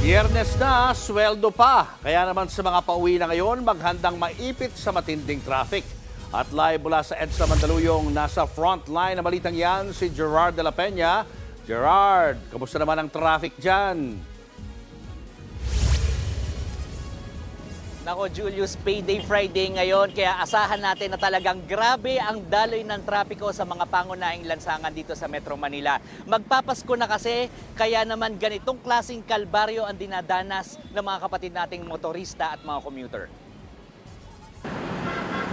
Biyernes na, sweldo pa. Kaya naman sa mga pauwi na ngayon, maghandang maipit sa matinding traffic. At live mula sa EDSA Mandaluyong, nasa front line na balitang yan, si Gerard de la Peña. Gerard, kamusta naman ang traffic dyan? Nako Julius, payday Friday ngayon kaya asahan natin na talagang grabe ang daloy ng trapiko sa mga pangunahing lansangan dito sa Metro Manila. Magpapasko na kasi kaya naman ganitong klaseng kalbaryo ang dinadanas ng mga kapatid nating motorista at mga commuter.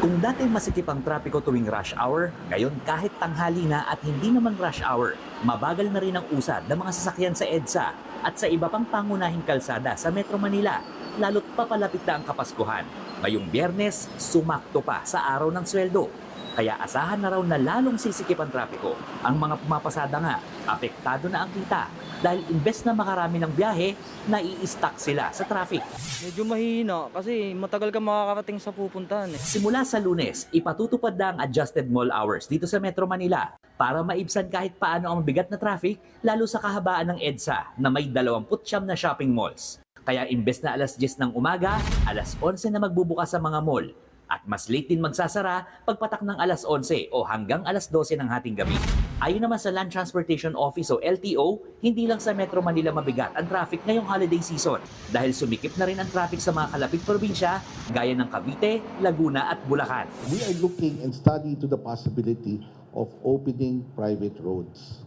Kung dati masikip ang trapiko tuwing rush hour, ngayon kahit tanghali na at hindi naman rush hour, mabagal na rin ang usad ng mga sasakyan sa EDSA at sa iba pang pangunahing kalsada sa Metro Manila, lalo't papalapit na ang Kapaskuhan. Ngayong Biyernes, sumakto pa sa araw ng sweldo. Kaya asahan na raw na lalong sisikip ang trapiko. Ang mga pumapasada nga, apektado na ang kita dahil imbes na makarami ng biyahe, nai-stuck sila sa traffic. Medyo mahina kasi matagal ka makakarating sa pupuntahan. Simula sa Lunes, ipatutupad na ang adjusted mall hours dito sa Metro Manila para maibsan kahit paano ang bigat na traffic, lalo sa kahabaan ng EDSA na may 29 na shopping malls. Kaya imbes na alas 10 ng umaga, alas 11 na magbubukas sa mga mall. At mas late din magsasara pagpatak ng alas 11 o hanggang alas 12 ng hating gabi. Ayon naman sa Land Transportation Office o LTO, hindi lang sa Metro Manila mabigat ang traffic ngayong holiday season dahil sumikip na rin ang traffic sa mga kalapit probinsya gaya ng Cavite, Laguna at Bulacan. We are looking and studying to the possibility of opening private roads.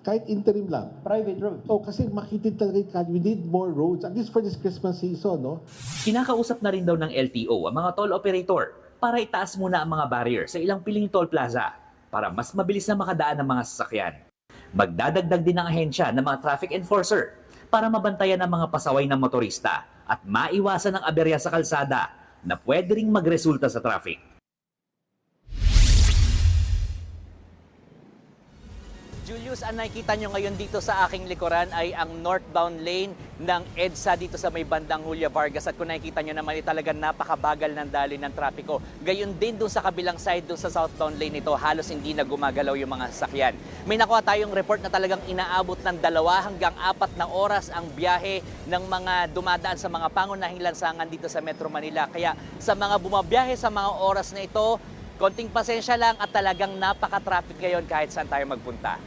Kahit interim lang. Private road. Oh, kasi makitid talaga we need more roads, at least for this Christmas season, no? Kinakausap na rin daw ng LTO ang mga toll operator para itaas muna ang mga barrier sa ilang piling toll plaza para mas mabilis na makadaan ng mga sasakyan. Magdadagdag din ang ahensya ng mga traffic enforcer para mabantayan ang mga pasaway ng motorista at maiwasan ang aberya sa kalsada na pwede ring magresulta sa traffic. Julius, ang nakikita nyo ngayon dito sa aking likuran ay ang northbound lane ng EDSA dito sa may bandang Julia Vargas. At kung nakikita nyo naman, talagang napakabagal ng daloy ng trapiko. Gayon din doon sa kabilang side, doon sa southbound lane nito, halos hindi na gumagalaw yung mga sasakyan. May nakuha tayong report na talagang inaabot ng 2 hanggang 4 na oras ang biyahe ng mga dumadaan sa mga pangunahing lansangan dito sa Metro Manila. Kaya sa mga bumabiyahe sa mga oras na ito, konting pasensya lang at talagang napaka-traffic ngayon kahit saan tayo magpunta.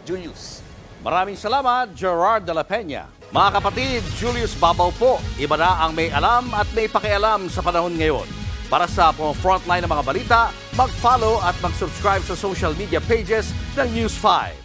Julius. Maraming salamat, Gerard de la Peña. Mga kapatid, Julius Babaw po. Iba na ang may alam at may pakialam sa panahon ngayon. Para sa frontline ng mga balita, mag-follow at mag-subscribe sa social media pages ng News 5.